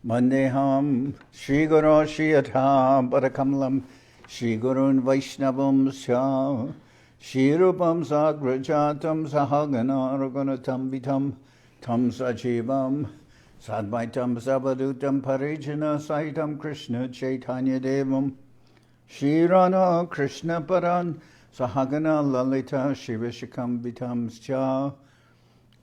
Mandeham Shri Guru Shri Adha Parakamalam Shri Gurun Vaishnavam Sya Shri Rupam Sagrajatam Sahagana Raghunatam Vitam Tam Sajivam Sadvaitam Savadutam Parijana Saitam Krishna Chaitanya Devam Shri Rana Krishna Paran Sahagana Lalita Shivashikam Vitam Sya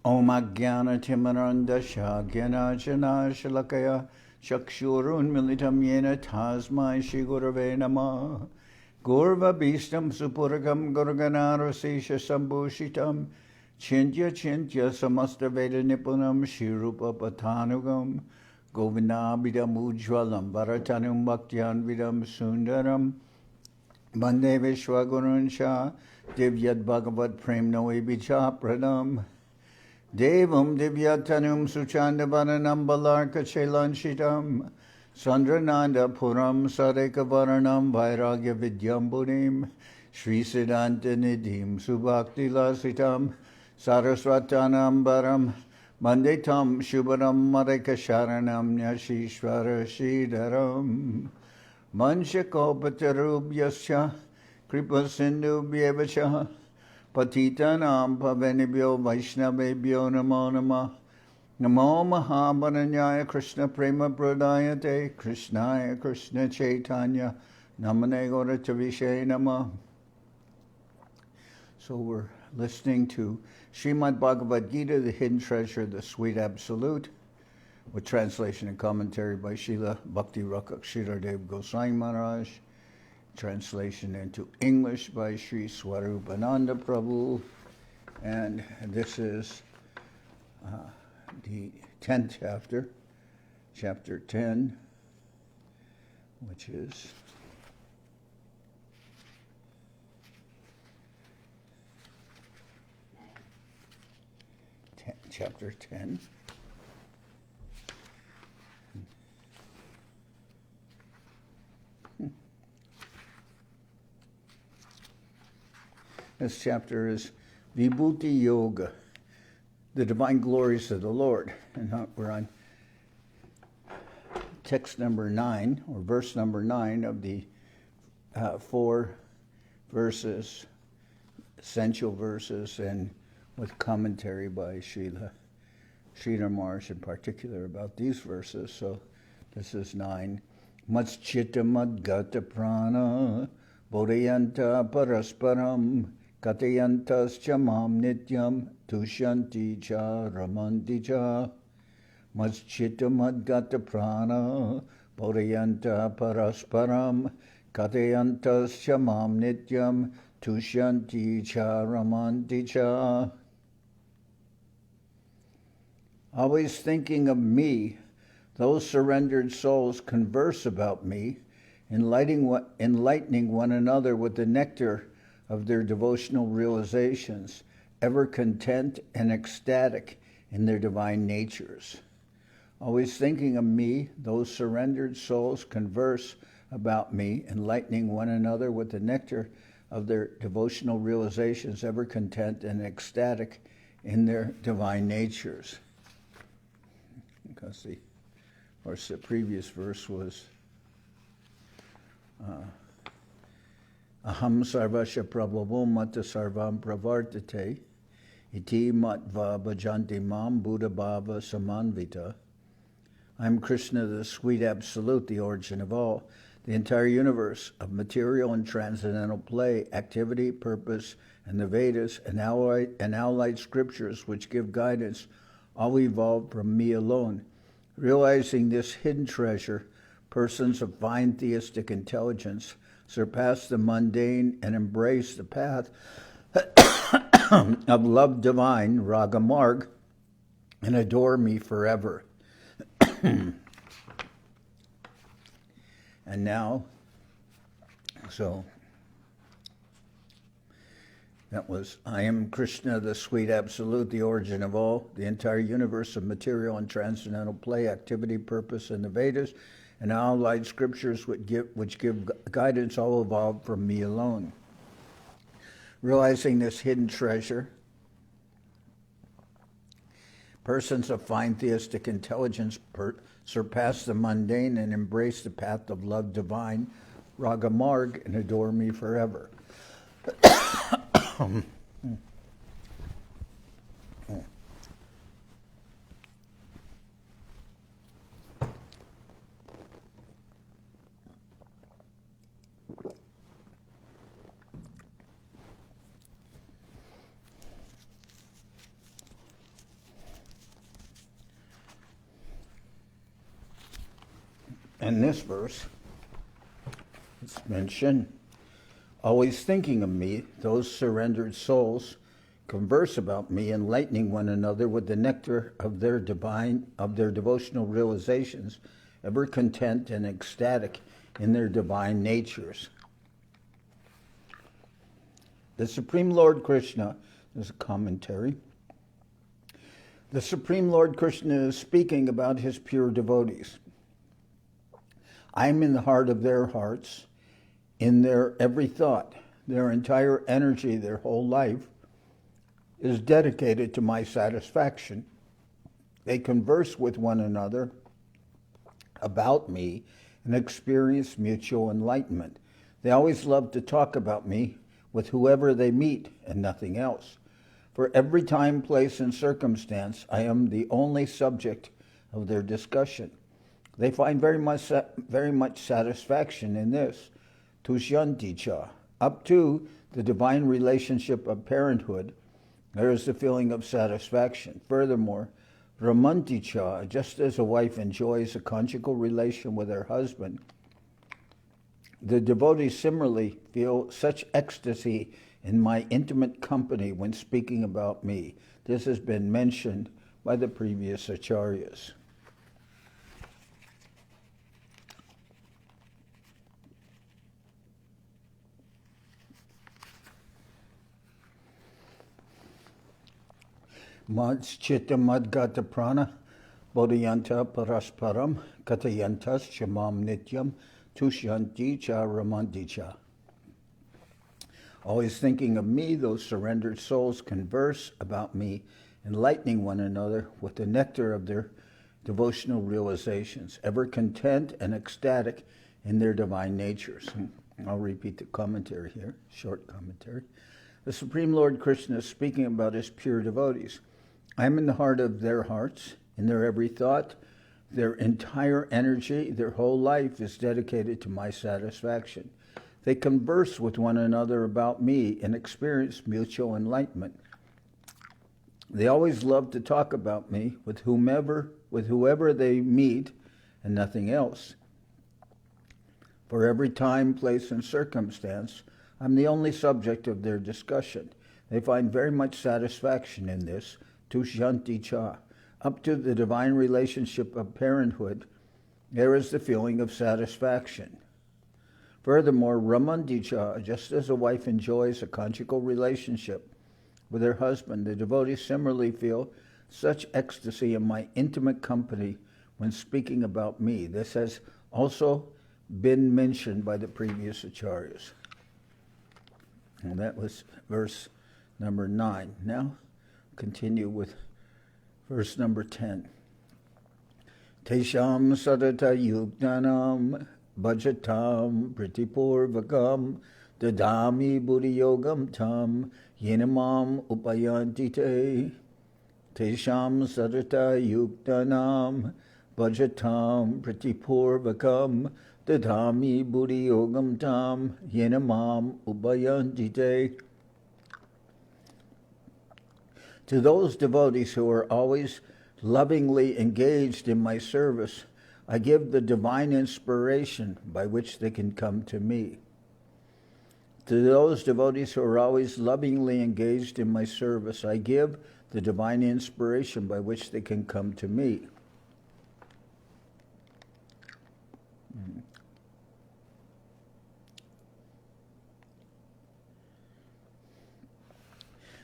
Om Ajnana Timarandasya Gyanajana Shalakaya Chakshurun Militam Yena Tasmai Shri Gurave Namah Gurva Bhistam Supuragam Gurganarasisha Sambhushitam Chintya Chintya Samasta Veda Nipunam Shri Rupa Patanugam Govindabhidam Ujwalam Bharatanum Bhaktyan Vidam Sundaram Bande Vishwagurun Shah Divyad Bhagavad Prem Noe Bicha Pradam Devam Divyatanum Suchandavananam Balarka Chelanchitam Sandrananda Puram Sadeka Varanam Vairagya Vidyam Bunim Sri Siddhanta Nidhim Subhakti Lasitam Saraswatanam Baram Mandetam Shubharam Mareka Sharanam Nyashishvara Sridharam Manchakopatarubhyasya Kripa Sindhu Bhyevacha Patitanam Pavanibhyo Vaishnavebhyo Namo Namah Namo Mahamananyaya Krishna Prema Pradayate Krishnaya Krishna Chaitanya Namane Gauratavishe Namah. So we're listening to Srimad Bhagavad-gita, the Hidden Treasure, the Sweet Absolute, with translation and commentary by Srila Bhakti Rakshak Sridhar Dev-Goswami Maharaj. Translation into English by Sri Swarupananda Prabhu, and this is the 10th chapter, chapter 10, which is chapter 10. This chapter is Vibhuti-yoga, the Divine Glories of the Lord. And we're on text number 9, or verse number 9 of the 4 verses, essential verses, and with commentary by Srila Sridhar Maharaj in particular about these verses. So this is 9. Matschita madgata prana bodhayanta parasparam Katayantascha mam nityam tushanti cha ramanti cha Matschita madgata prana bodhayanta parasparam Katayantascha mam nityam tushanti cha ramanti cha. Always thinking of me, those surrendered souls converse about me, enlightening one another with the nectar of their devotional realizations, ever content and ecstatic in their divine natures. Always thinking of me, those surrendered souls converse about me, enlightening one another with the nectar of their devotional realizations, ever content and ecstatic in their divine natures. Because of course, the previous verse was aham sarvasya prabhavo mata sarvam pravartate iti matva bhajanti mam buddha bhava samanvita. I am Krishna, the sweet absolute, the origin of all, the entire universe of material and transcendental play, activity, purpose, and the Vedas and allied scriptures which give guidance, all evolved from me alone. Realizing this hidden treasure, persons of fine theistic intelligence surpass the mundane and embrace the path of love divine, Raga Marg, and adore me forever. And now, so that was, I am Krishna, the sweet absolute, the origin of all, the entire universe of material and transcendental play, activity, purpose, and the Vedas, and allied scriptures which give guidance, all evolved from me alone. Realizing this hidden treasure, Persons of fine theistic intelligence surpass the mundane and embrace the path of love divine, Raga Marg, and adore me forever. In this verse, it's mentioned, always thinking of me, those surrendered souls converse about me, enlightening one another with the nectar of their devotional realizations, ever content and ecstatic in their divine natures. The Supreme Lord Krishna, there's a commentary. The Supreme Lord Krishna is speaking about his pure devotees. I am in the heart of their hearts, in their every thought. Their entire energy, their whole life, is dedicated to my satisfaction. They converse with one another about me and experience mutual enlightenment. They always love to talk about me with whoever they meet and nothing else. For every time, place, and circumstance, I am the only subject of their discussion. They find very much satisfaction in this, tushyanti cha. Up to the divine relationship of parenthood, there is the feeling of satisfaction. Furthermore, ramanti cha, just as a wife enjoys a conjugal relation with her husband, the devotees similarly feel such ecstasy in my intimate company when speaking about me. This has been mentioned by the previous acharyas. Mads chitta madgata prana bodhayanta parasparam katayantas shamam nityam tushyanti cha ramanti cha. Always thinking of me, those surrendered souls converse about me, enlightening one another with the nectar of their devotional realizations, ever content and ecstatic in their divine natures. I'll repeat the commentary here, short commentary. The Supreme Lord Krishna is speaking about his pure devotees. I am in the heart of their hearts, in their every thought. Their entire energy, their whole life is dedicated to my satisfaction. They converse with one another about me and experience mutual enlightenment. They always love to talk about me with whoever they meet and nothing else. For every time, place, and circumstance, I'm the only subject of their discussion. They find very much satisfaction in this, tushyanti cha. Up to the divine relationship of parenthood, there is the feeling of satisfaction. Furthermore, ramanti cha, just as a wife enjoys a conjugal relationship with her husband, the devotees similarly feel such ecstasy in my intimate company when speaking about me. This has also been mentioned by the previous acharyas. And that was verse number 9. Now, continue with verse number 10. Tesham sadata yuktanam bhajatam pritipurvakam dadami buddhi-yogam tam yenamam upayanti te. Tesham sadata yuktanam bhajatam pritipurvakam dadami buddhi-yogam tam yenamam upayanti te. To those devotees who are always lovingly engaged in my service, I give the divine inspiration by which they can come to me. To those devotees who are always lovingly engaged in my service, I give the divine inspiration by which they can come to me.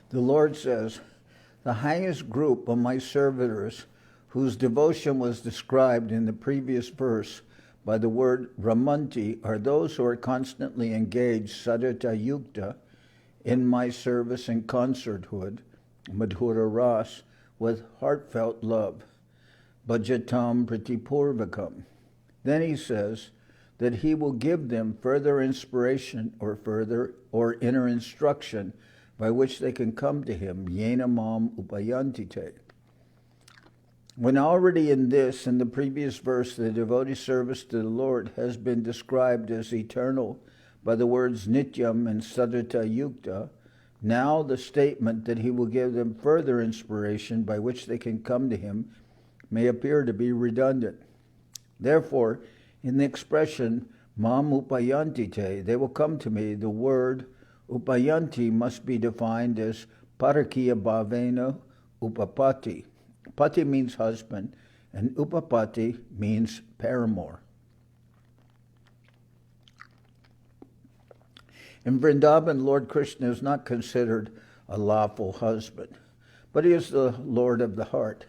The Lord says, the highest group of my servitors whose devotion was described in the previous verse by the word ramanti are those who are constantly engaged sadhata yukta in my service and concerthood, madhura ras, with heartfelt love. Bhajatam pratipurvakam. Then he says that he will give them further inspiration or inner instruction by which they can come to him, yena mam upayantite. When already in the previous verse, the devotee service to the Lord has been described as eternal by the words nityam and sadhata yukta, now the statement that he will give them further inspiration by which they can come to him may appear to be redundant. Therefore, in the expression mam upayantite, they will come to me, the word upayanti must be defined as parakiya bhavena upapati. Pati means husband, and upapati means paramour. In Vrindavan, Lord Krishna is not considered a lawful husband, but he is the Lord of the heart,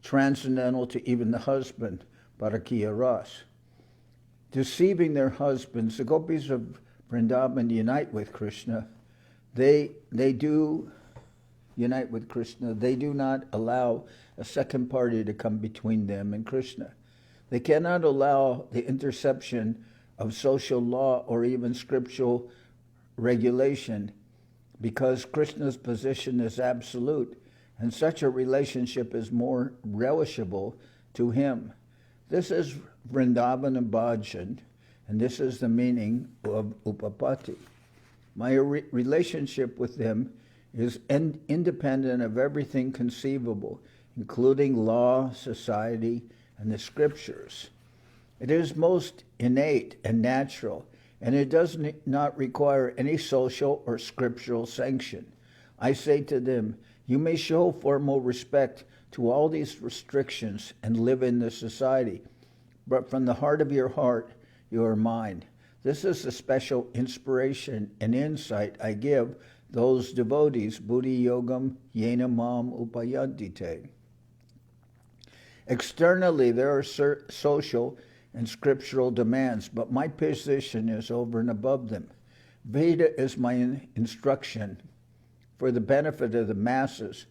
transcendental to even the husband, parakiya ras. Deceiving their husbands, the gopis of Vrindavan unite with Krishna. They do unite with Krishna. They do not allow a second party to come between them and Krishna. They cannot allow the interception of social law or even scriptural regulation because Krishna's position is absolute, and such a relationship is more relishable to him. This is Vrindavan and Bhajan, and this is the meaning of upapati. My relationship with them is independent of everything conceivable, including law, society, and the scriptures. It is most innate and natural, and it does not require any social or scriptural sanction. I say to them, you may show formal respect to all these restrictions and live in this society, but from the heart of your heart, you are mine. This is the special inspiration and insight I give those devotees, Vibhuti-yogam yena mam upayantite. Externally, there are social and scriptural demands, but my position is over and above them. Veda is my instruction for the benefit of the masses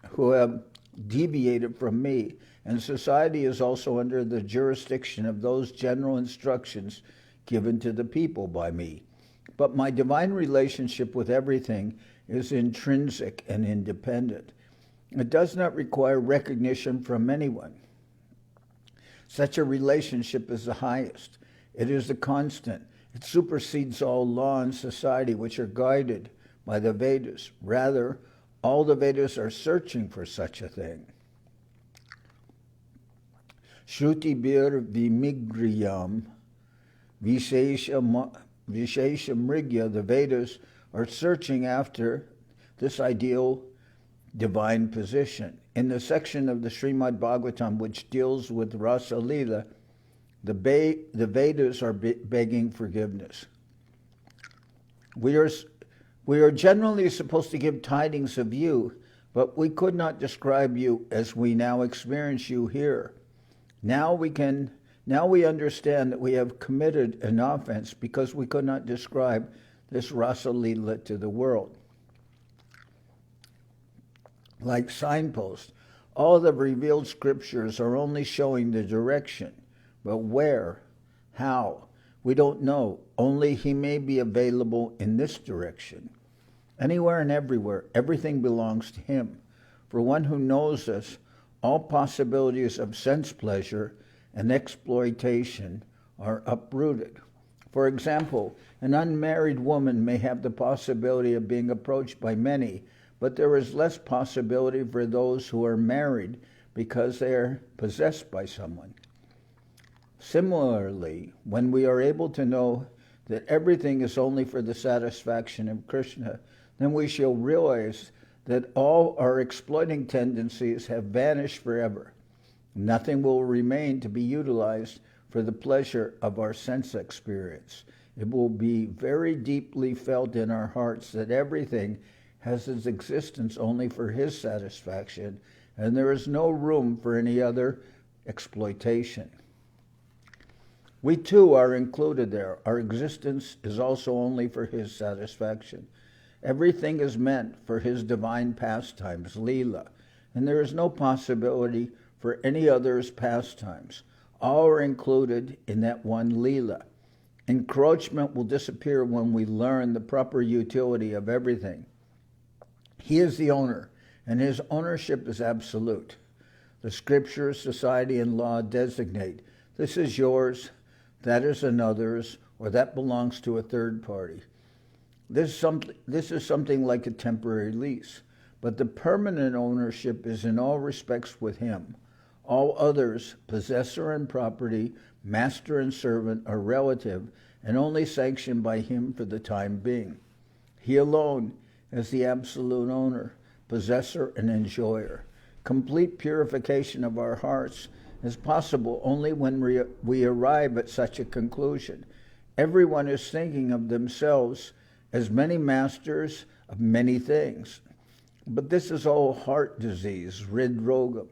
who have deviated from me, and society is also under the jurisdiction of those general instructions given to the people by me. But my divine relationship with everything is intrinsic and independent. It does not require recognition from anyone. Such a relationship is the highest. It is the constant. It supersedes all law and society which are guided by the Vedas. Rather, all the Vedas are searching for such a thing. Shruti bir vimigriyam vishesha mrigya, the Vedas are searching after this ideal divine position. In the section of the Srimad Bhagavatam which deals with Rasa Lila, the Vedas are begging forgiveness. We are generally supposed to give tidings of you, but we could not describe you as we now experience you here. Now we understand that we have committed an offense because we could not describe this Rasa Lila to the world. Like signposts, all the revealed scriptures are only showing the direction, but where, how, we don't know. Only he may be available in this direction. Anywhere and everywhere, everything belongs to him. For one who knows us, all possibilities of sense pleasure and exploitation are uprooted. For example, an unmarried woman may have the possibility of being approached by many, but there is less possibility for those who are married because they are possessed by someone. Similarly, when we are able to know that everything is only for the satisfaction of Krishna, then we shall realize that all our exploiting tendencies have vanished forever. Nothing will remain to be utilized for the pleasure of our sense experience. It will be very deeply felt in our hearts that everything has its existence only for his satisfaction, and there is no room for any other exploitation. We too are included there. Our existence is also only for his satisfaction. Everything is meant for his divine pastimes, Leela, and there is no possibility for any other's pastimes. All are included in that one Leela. Encroachment will disappear when we learn the proper utility of everything. He is the owner, and his ownership is absolute. The scriptures, society, and law designate, this is yours, that is another's, or that belongs to a third party. This is something like a temporary lease, but the permanent ownership is in all respects with him. All others, possessor and property, master and servant, are relative and only sanctioned by him for the time being. He alone is the absolute owner, possessor, and enjoyer. Complete purification of our hearts is possible only when we arrive at such a conclusion. Everyone is thinking of themselves as many masters of many things. But this is all heart disease, hridrogam.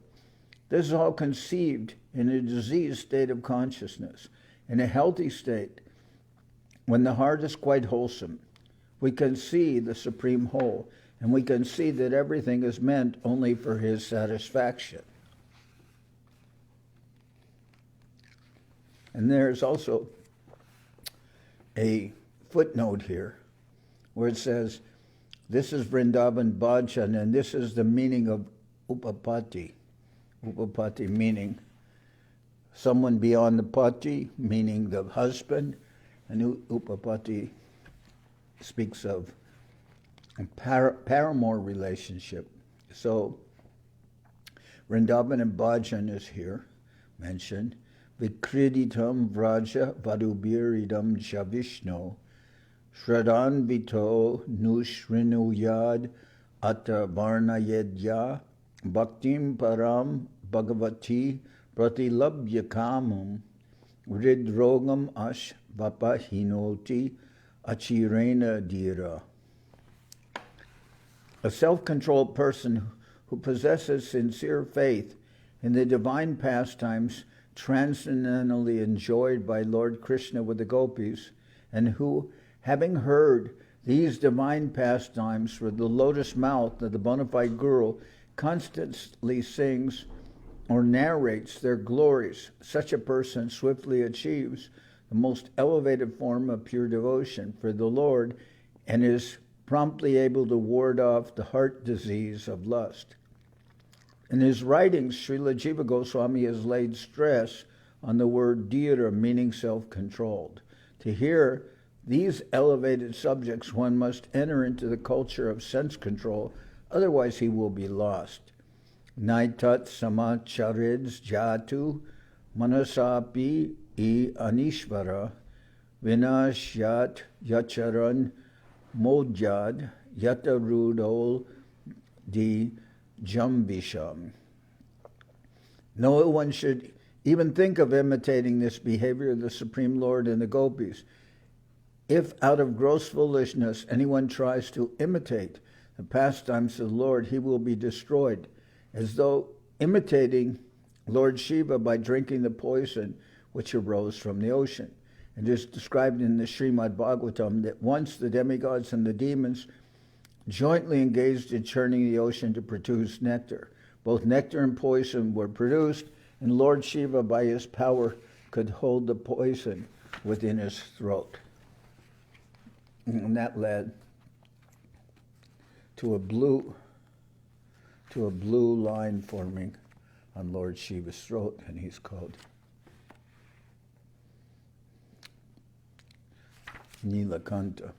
This is all conceived in a diseased state of consciousness. In a healthy state, when the heart is quite wholesome, we can see the supreme whole, and we can see that everything is meant only for his satisfaction. And there's also a footnote here where it says, this is Vrindavan Bhajan, and this is the meaning of upapati. Upapati meaning someone beyond the pati, meaning the husband, and upapati speaks of a paramour relationship. So Vrindavan and Bhajan is here mentioned. Vikriditam vraja vadubiridam javishno shradan vito nushrinuyad atta varnayedya bhaktim param bhagavati pratilabhya kamam hridrogam ash vapahinoti achirena dira. A self-controlled person who possesses sincere faith in the divine pastimes transcendentally enjoyed by Lord Krishna with the gopis, and who, having heard these divine pastimes through the lotus mouth of the bona fide Guru, constantly sings or narrates their glories, such a person swiftly achieves the most elevated form of pure devotion for the Lord and is promptly able to ward off the heart disease of lust. In his writings, Srila Jiva Goswami has laid stress on the word dhira, meaning self-controlled. To hear these elevated subjects, one must enter into the culture of sense control, otherwise he will be lost. Naitat samacharids jatu manasapi I anishvara vinashyat yacharan modjad yatarudol di jambisham. No one should even think of imitating this behavior of the Supreme Lord and the gopis. If out of gross foolishness anyone tries to imitate the pastimes of the Lord, he will be destroyed, as though imitating Lord Shiva by drinking the poison which arose from the ocean. It is described in the Srimad Bhagavatam that once the demigods and the demons jointly engaged in churning the ocean to produce nectar. Both nectar and poison were produced, and Lord Shiva, by his power, could hold the poison within his throat. And that led to a blue line forming on Lord Shiva's throat, and he's called Nilakanta,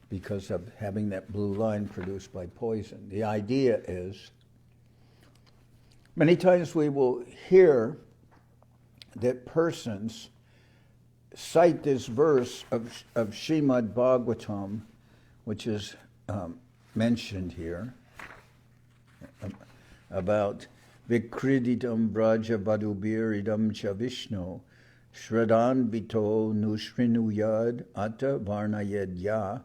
because of having that blue line produced by poison. The idea is, many times we will hear that persons cite this verse of Srimad Bhagavatam, which is mentioned here, about Vikriditam Braja Vadubiridam Chavishno Shradan Vito Nushrinuyad Atta Varnayedya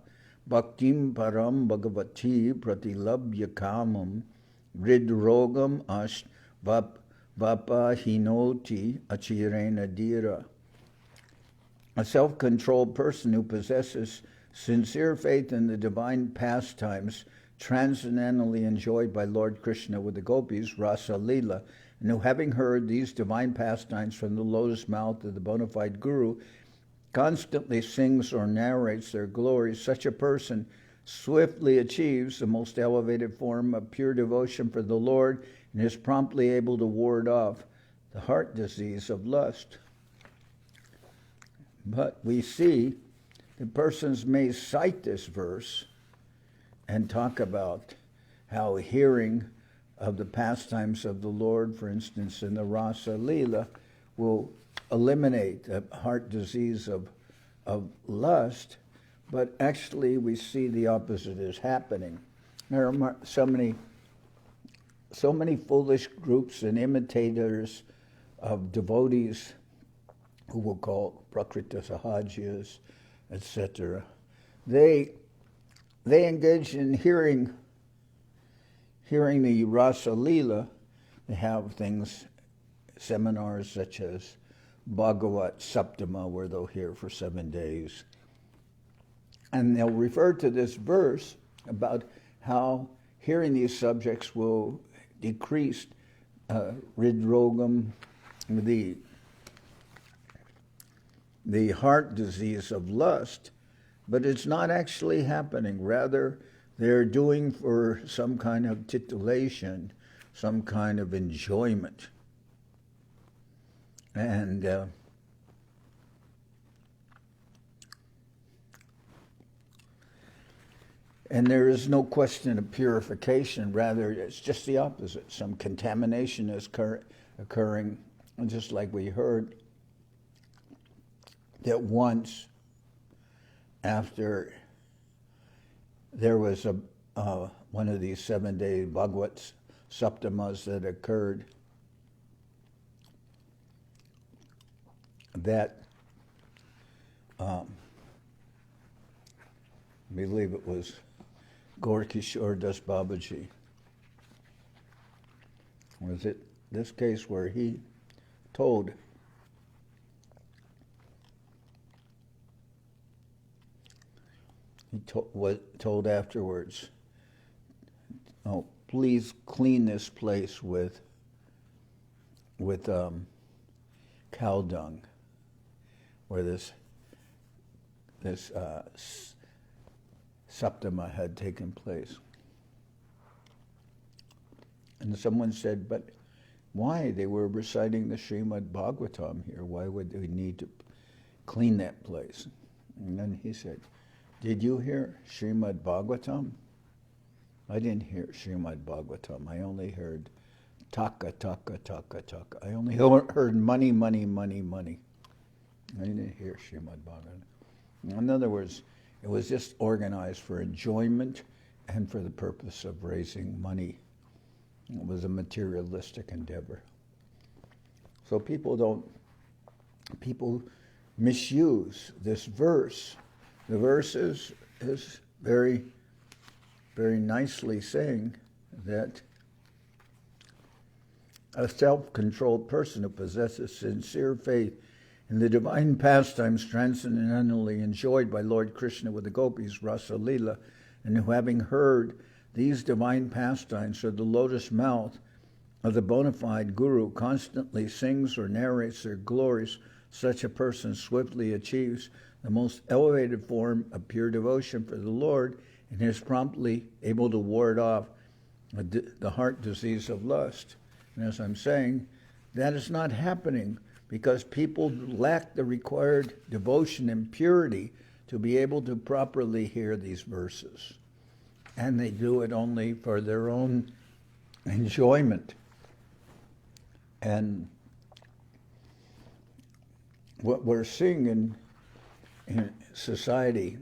Bhaktim Param Bhagavati Pratilabhya Kamam Hridrogam Ash Vapahinoti Achirena Dira. A self-controlled person who possesses sincere faith in the divine pastimes transcendently enjoyed by Lord Krishna with the gopis, Rasa Leela, and who, having heard these divine pastimes from the lotus mouth of the bona fide guru, constantly sings or narrates their glories, such a person swiftly achieves the most elevated form of pure devotion for the Lord and is promptly able to ward off the heart disease of lust. But we see that persons may cite this verse and talk about how hearing of the pastimes of the Lord, for instance, in the Rasa Leela, will eliminate the heart disease of lust, but actually we see the opposite is happening. There are so many foolish groups and imitators of devotees who will call Prakrita Sahajas, etc. They engage in hearing the Rasa Leela. They have things, seminars such as Bhagavat Saptama, where they'll hear for 7 days. And they'll refer to this verse about how hearing these subjects will decrease hridrogam, the heart disease of lust, but it's not actually happening. Rather, they're doing for some kind of titillation, some kind of enjoyment. And there is no question of purification. Rather, it's just the opposite. Some contamination is occurring. And just like we heard, that once after there was one of these 7-day Bhagavat Saptamas that occurred, that I believe it was Gaur-Kishore Das Babaji. Was it this case where he told told afterwards, "Oh, please clean this place with cow dung," where this Saptama had taken place. And someone said, "But why? They were reciting the Srimad Bhagavatam here. Why would they need to clean that place?" And then he said, "Did you hear Srimad Bhagavatam?" "I didn't hear Srimad Bhagavatam. I only heard taka, taka, taka, taka. I only heard money, money, money, money. I didn't hear Srimad Bhagavatam." In other words, it was just organized for enjoyment and for the purpose of raising money. It was a materialistic endeavor. So people misuse this verse. The verse is very, very nicely saying that a self-controlled person who possesses sincere faith in the divine pastimes transcendently enjoyed by Lord Krishna with the gopis, Rasa Leela, and who, having heard these divine pastimes from the lotus mouth of the bona fide guru, constantly sings or narrates their glories, such a person swiftly achieves the most elevated form of pure devotion for the Lord and is promptly able to ward off the heart disease of lust. And as I'm saying, that is not happening because people lack the required devotion and purity to be able to properly hear these verses. And they do it only for their own enjoyment. And what we're seeing in society,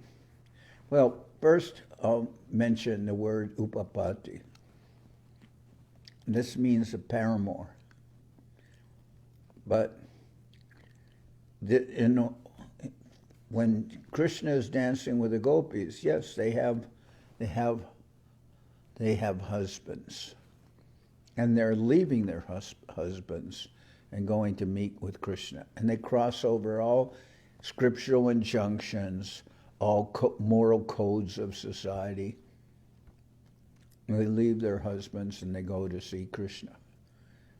well, first I'll mention the word upapati. This means a paramour. But when Krishna is dancing with the gopis, yes, they have husbands, and they're leaving their husbands and going to meet with Krishna, and they cross over all scriptural injunctions, all moral codes of society, they leave their husbands and they go to see Krishna.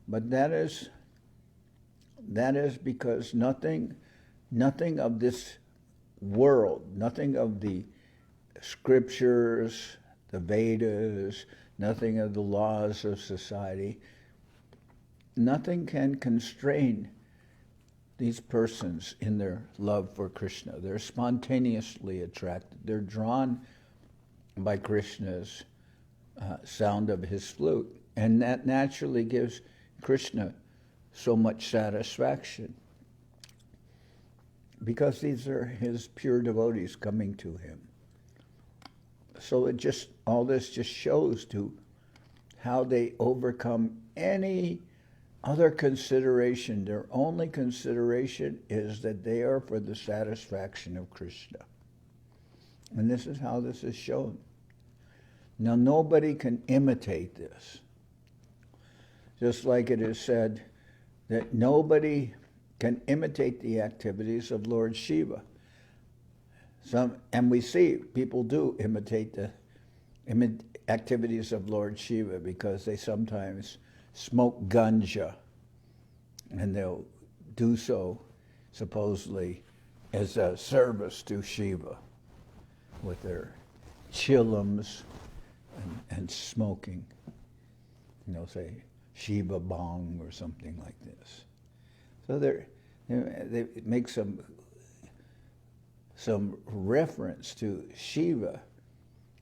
But that is because nothing of this world, nothing of the scriptures, the Vedas, nothing of the laws of society, nothing can constrain these persons in their love for Krishna. They're spontaneously attracted. They're drawn by Krishna's sound of his flute. And that naturally gives Krishna so much satisfaction, because these are his pure devotees coming to him. So all this just shows to how they overcome any other consideration. Their only consideration is that they are for the satisfaction of Krishna. And this is how this is shown. Now, nobody can imitate this. Just like it is said that nobody can imitate the activities of Lord Shiva. And we see people do imitate the activities of Lord Shiva, because they sometimes smoke ganja, and they'll do so supposedly as a service to Shiva with their chillums and smoking. Say Shiva bong or something like this. So they make some reference to Shiva,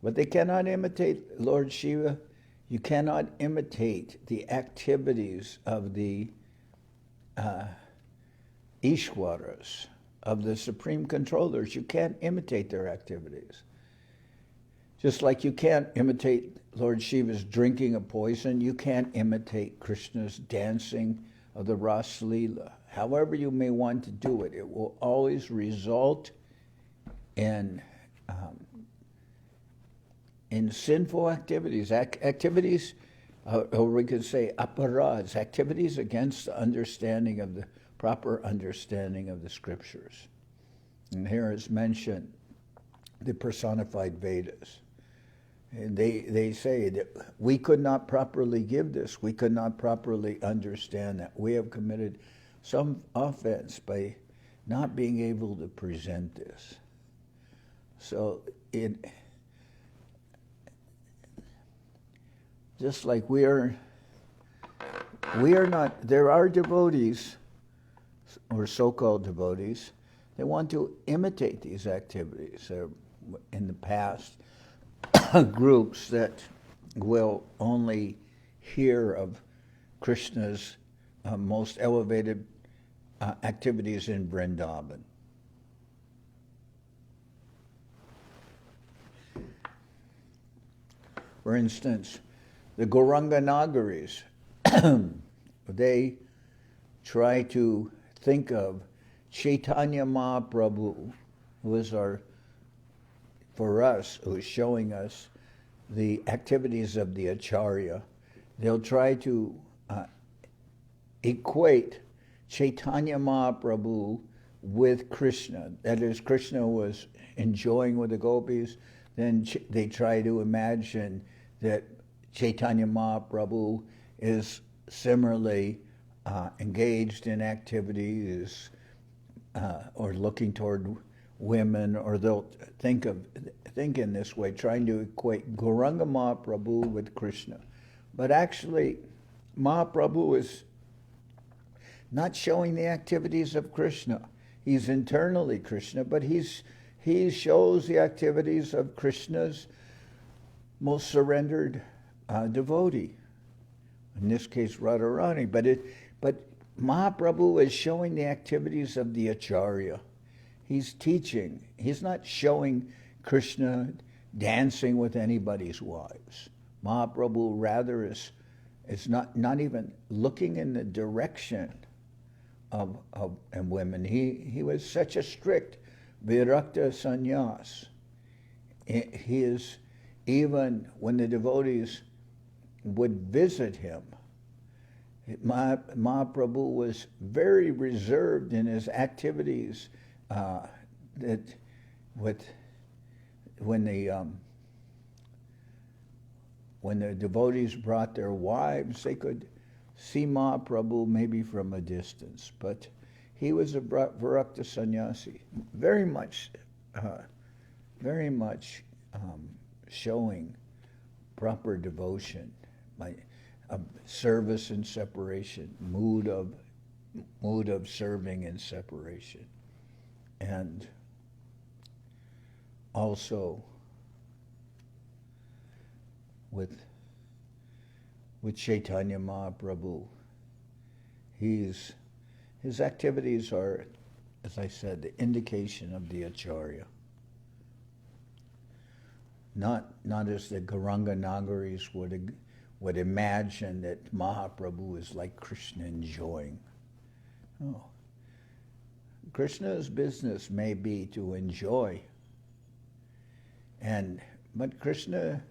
but they cannot imitate Lord Shiva. You cannot imitate the activities of the Ishwaras, of the supreme controllers. You can't imitate their activities. Just like you can't imitate Lord Shiva's drinking of poison, you can't imitate Krishna's dancing of the Ras Leela. However you may want to do it, it will always result in sinful activities, activities, or we could say aparads, activities against the understanding of the proper understanding of the scriptures. And here is mentioned the personified Vedas. And they say that we could not properly give this, we could not properly understand that. We have committed some offense by not being able to present this. So just like we are not, there are devotees, or so-called devotees, they want to imitate these activities. In the past, groups that will only hear of Krishna's most elevated activities in Vrindavan. For instance, the Gauranga Nagaris, they try to think of Chaitanya Mahaprabhu, who is for us, who is showing us the activities of the Acharya. They'll try to equate Chaitanya Mahaprabhu with Krishna. That is, Krishna was enjoying with the gopis, then they try to imagine that Chaitanya Mahaprabhu is similarly engaged in activities or looking toward women, or they'll think in this way, trying to equate Gauranga Mahaprabhu with Krishna. But actually, Mahaprabhu is not showing the activities of Krishna. He's internally Krishna, but he shows the activities of Krishna's most surrendered devotee. In this case, Radharani. But Mahaprabhu is showing the activities of the Acharya. He's teaching. He's not showing Krishna dancing with anybody's wives. Mahaprabhu rather is not even looking in the direction of women. He was such a strict virakta sannyas. He is, even when the devotees would visit him, Mahaprabhu was very reserved in his activities. When when the devotees brought their wives, they could see Mahaprabhu maybe from a distance, but he was a Virakta sannyasi, very much showing proper devotion, service and separation, mood of serving and separation, and also with Chaitanya Mahaprabhu. His activities are, as I said, the indication of the Acharya. Not as the Gauranga Nagaris would imagine that Mahaprabhu is like Krishna enjoying. No. Krishna's business may be to enjoy, but Krishna's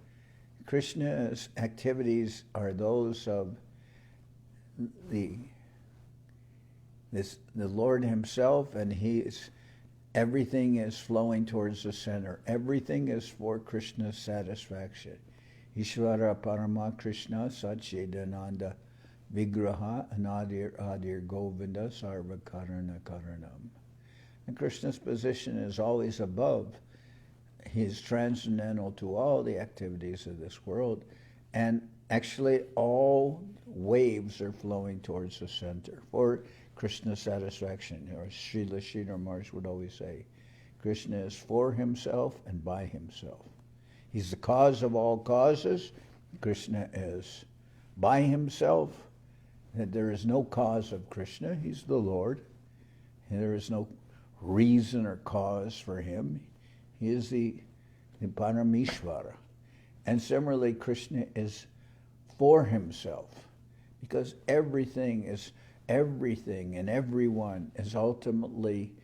activities are those of the Lord himself, and everything is flowing towards the center. Everything is for Krishna's satisfaction. Ishvara Parama Krishna Satchidananda Vigraha Anadir Govinda Sarva Karana Karanam. And Krishna's position is always above. He is transcendental to all the activities of this world, and actually all waves are flowing towards the center for Krishna's satisfaction. Or Srila Sridhar Maharaj would always say, Krishna is for himself and by himself. He's the cause of all causes. Krishna is by himself. That there is no cause of Krishna. He's the Lord. And there is no reason or cause for him. He is the Parameshvara. And similarly, Krishna is for himself, because everything and everyone is ultimately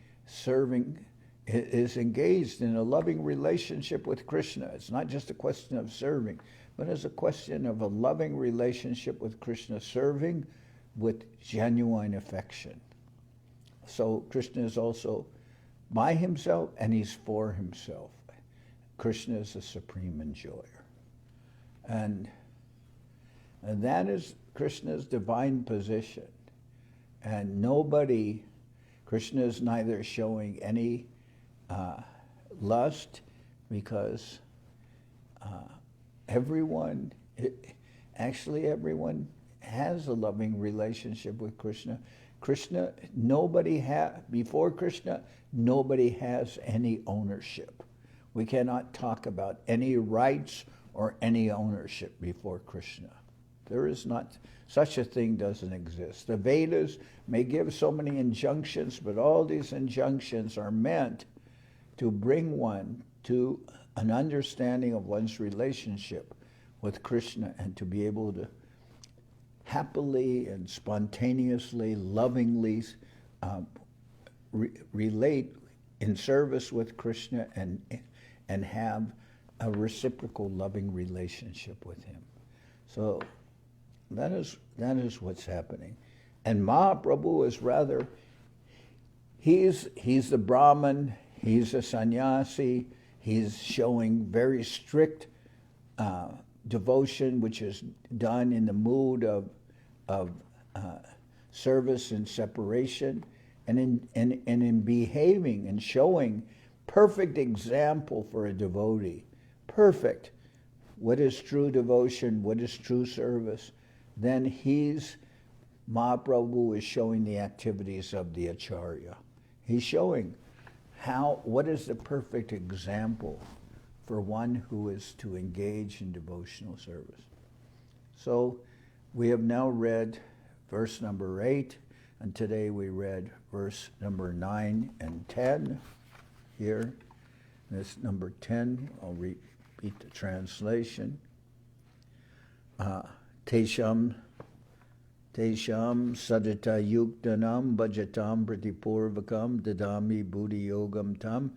is engaged in a loving relationship with Krishna. It's not just a question of serving, but it's a question of a loving relationship with Krishna, serving with genuine affection. So Krishna is also by himself, and he's for himself. Krishna is the supreme enjoyer. And that is Krishna's divine position. And Krishna is neither showing any lust, because everyone has a loving relationship with Krishna. Before Krishna, nobody has any ownership. We cannot talk about any rights or any ownership before Krishna. There is not, such a thing doesn't exist. The Vedas may give so many injunctions, but all these injunctions are meant to bring one to an understanding of one's relationship with Krishna, and to be able to happily and spontaneously, lovingly relate in service with Krishna and have a reciprocal loving relationship with him. So that is what's happening. And Mahaprabhu is rather, he's the Brahman, he's a sannyasi, he's showing very strict devotion, which is done in the mood of service and separation, and in behaving and showing perfect example for a devotee. Perfect. What is true devotion? What is true service? Then Mahaprabhu is showing the activities of the Acharya. He's showing what is the perfect example for one who is to engage in devotional service. So we have now read verse number 8, and today we read verse number 9 and 10 here. This number 10, I'll repeat the translation. Tesham sadita yuktanam bhajatam pratipurvakam dadami Vibhuti-yogam tam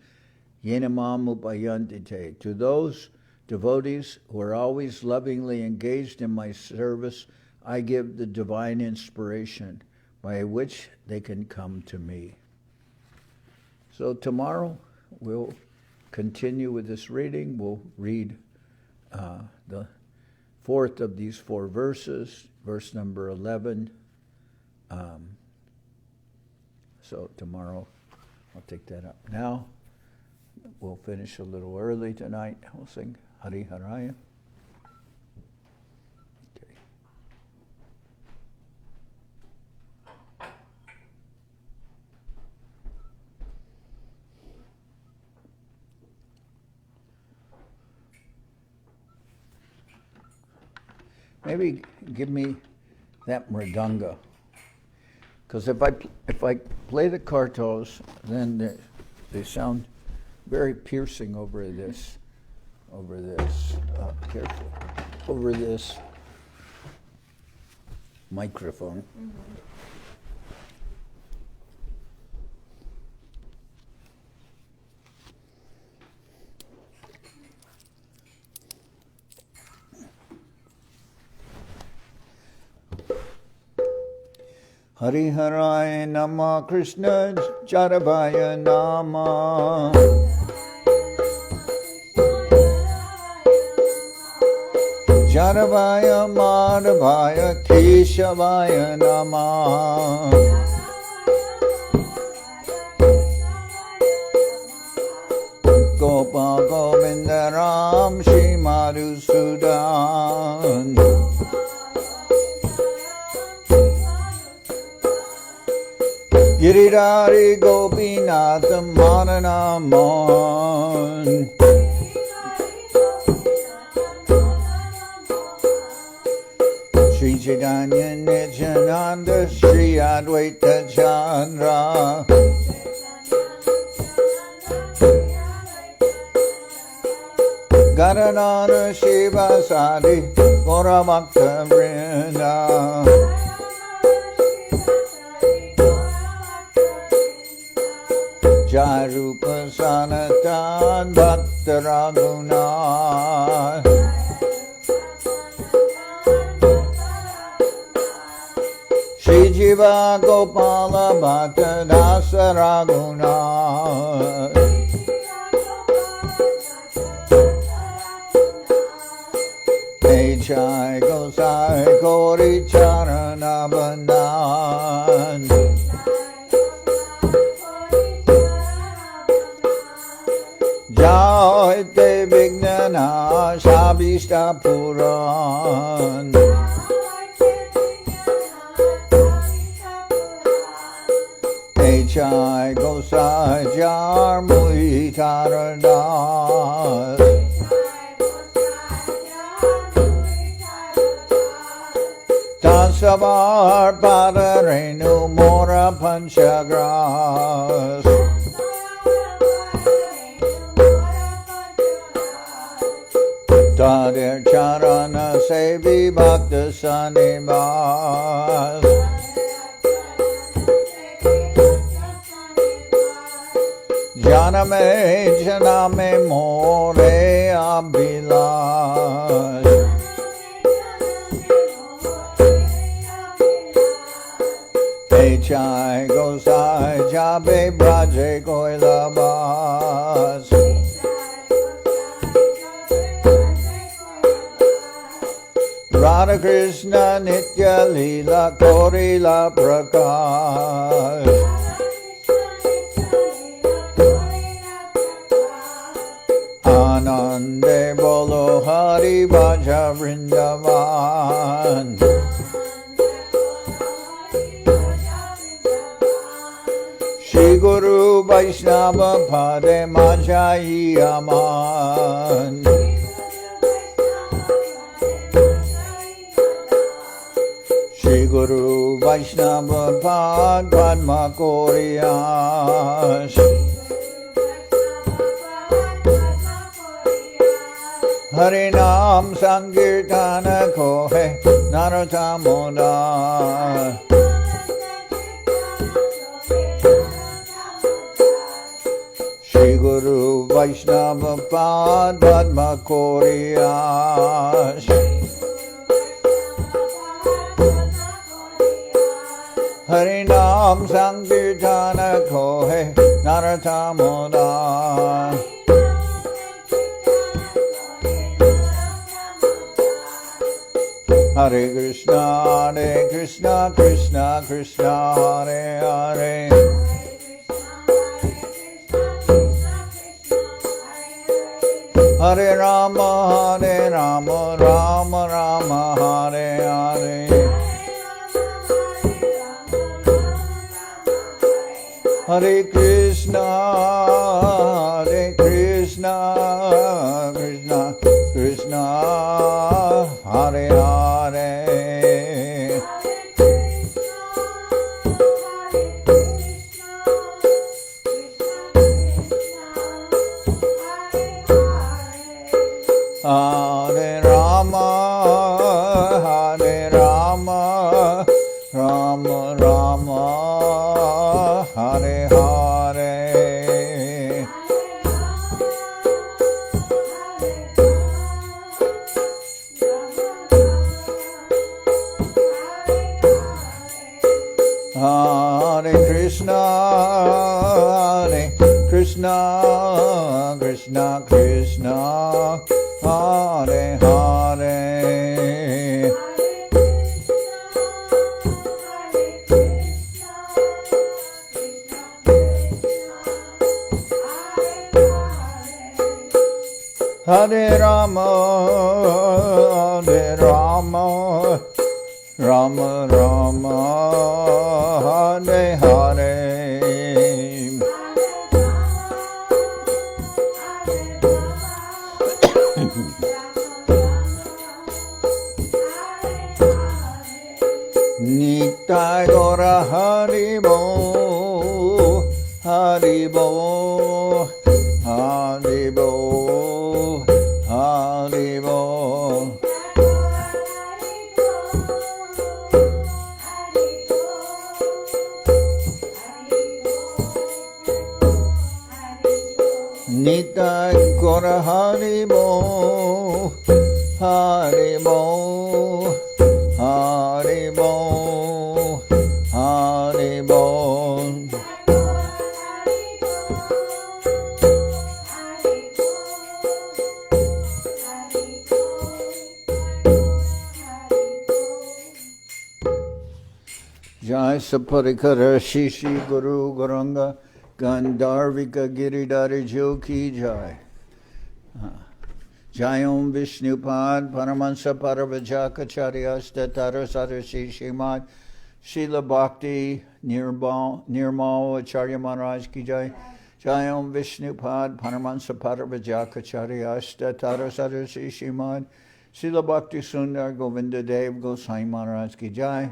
yenamam upayantite. To those devotees who are always lovingly engaged in my service, I give the divine inspiration by which they can come to me. So tomorrow we'll continue with this reading. We'll read the fourth of these four verses, verse number 11. So tomorrow I'll take that up. Now we'll finish a little early tonight. We'll sing Hari Haraya. Okay. Maybe give me that mridanga, because if I play the kartos, then they sound very piercing over this. Careful, over this microphone. Mm-hmm. Hari Haraya Nama Krishna Jaravaya Nama Jaravaya Madhavaya Keshavaya Nama Gopa Govinda Ram Shri Madhusudan Giridhari Gopinath Mananaman Shri Chaitanya Nityananda Shri Advaita Chandra Gadadhara Shiva Sadi Gaura Bhakta Vrinda Jai Rupa Sanatan Bhakta Raghunath Shri Jiva Gopala Bhakta Dasa Raghunath Jai Gosai Gauri Charana Bandhan Jai Te Vignana Shabishta Puran Jai Gosai Jar Mui Taradas Tasavar Padarenu Mora Panchagras Tadir Charana Sevi Bhakta Sanibas Janame Janame More Abhilash Jai Gosai Jabe Braje Koilabas Radha Krishna Nitya Leela Korila Prakash Anande Bolo Hari Bhaja Vrindavan Shri Guru Vaishnava Pade Majai Aman Shri Guru Vaishnava Pad Padma Koriyash Harinam Sankirtana Kohe Naratamoda Shri Guru Vaishnava Pad Padma Koriyash Harinam Sankirtana Kohe Naratamoda Hare Krishna, Krishna Krishna, Hare Hare. Hare Rama, Rama Rama, Hare Hare. Hare Krishna, Krishna Krishna, Hare Hare. Hare Rama, Rama Rama, Hare Hare. Hare Krishna, Krishna Krishna, Hare Hare. Hare Rama, Rama Rama, Hare Hare. Nitai Gora Haribo, Haribo, Haribo, Haribo. Nitai Gora Haribo, Haribo, Haribo, Haribo. Jai Saparikara Shishi Guru Garanga Gandharvika Giridhari Joki Jai. Jayom Vishnupad Paramansa Paravajakacharya Statara Sadarshi Shimad Srila Bhakti Nirmal Acharya Maharaj Ki Jai. Jayom Vishnupad Paramansa Paravajakacharya Statara Sadarshi Shimad Srila Bhakti Sundar Govinda Dev-Goswami Maharaj Ki Jai.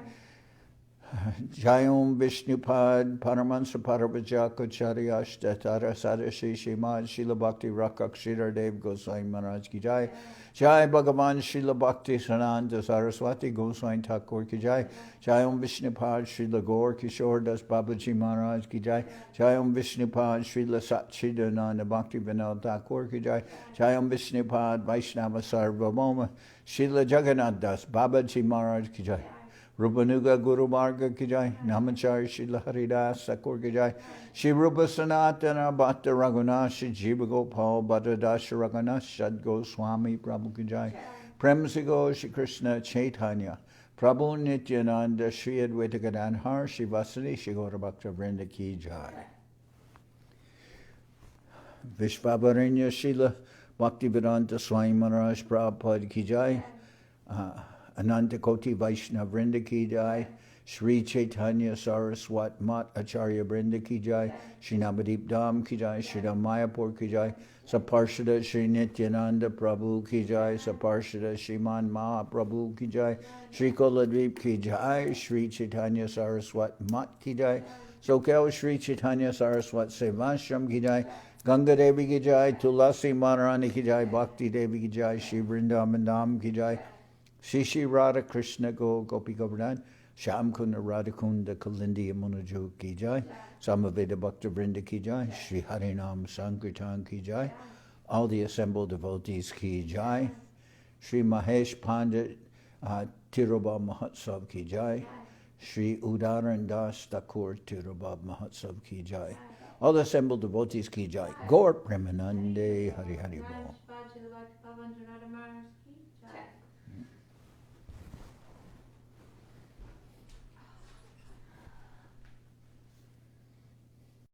Jayom Vishnupad Paramansa Paravajakacharya Statara Sadarshi Shimad Srila Bhakti Rakshak Sridhar Dev-Goswami Maharaj Ki Jai. Jai Bhagavan Srila Bhakti Sananda Saraswati Goswami Thakur Ki Jai. Jayom Vishnupad Srila Gaur Kishore Das Babaji Maharaj Ki Jai. Jayom Vishnupad Srila Satchidananda Bhakti Vinod Thakur Ki Jai. Jayom Vishnupad Vaishnava Sarvabhauma Srila Jagannath Das Babaji Maharaj Ki Jai. Rupanuga Guru Marga Ki Jai, Namachari Srila Haridas Thakur Ki Jai, Shri Rupa Sanatana Bhatta Raghunath, Shri Jiva Gopal Bhatta Dasha Raghunath, Shad Goswami Prabhu Ki Jai, Premsigo Shri Krishna Chaitanya, Prabhu Nityananda, Shri Advaita Gadadhar, Shri Vasani, Shri Gaura Bhakta Vrinda Ki Jai. Vishvabaranya Srila Bhaktivedanta Swami Maharaj Prabhupada Ki Jai. Ananta Koti Vaishnava Vrinda Ki Jai, Sri Chaitanya Saraswat Mat Acharya Vrinda Ki Jai, Sri Navadip Dham Ki Jai, Sri Mayapur Ki Jai, Saparshada Sri Nityananda Prabhu Ki Jai, Saparshada Shriman Mahaprabhu Ki Jai, Sri Koladvip Ki Jai, Sri Chaitanya Saraswat Mat Ki Jai, Soquel Sri Chaitanya Saraswat Seva Ki Jai, Ganga Devi Ki Jai, Tulasi Maharani Ki Jai, Bhakti Devi Ki Jai, Sri Vrindavan Dham Ki Jai, Shishi Radha Krishna Gopi Govardhan, Sham Kunda Radha Kunda Kalindi Yamunajo Ki Jai, Samaveda Bhakta Vrinda Ki Jai, Shri Harinam Sankirtan Ki Jai, all the assembled devotees Ki Jai, Shri Mahesh Pandit Tirobha Mahotsav Ki Jai, Shri Udaran Das Thakur Tirobha Mahotsav Ki Jai, all the assembled devotees Ki Jai, Gaur Premanande Hari Hari Bol.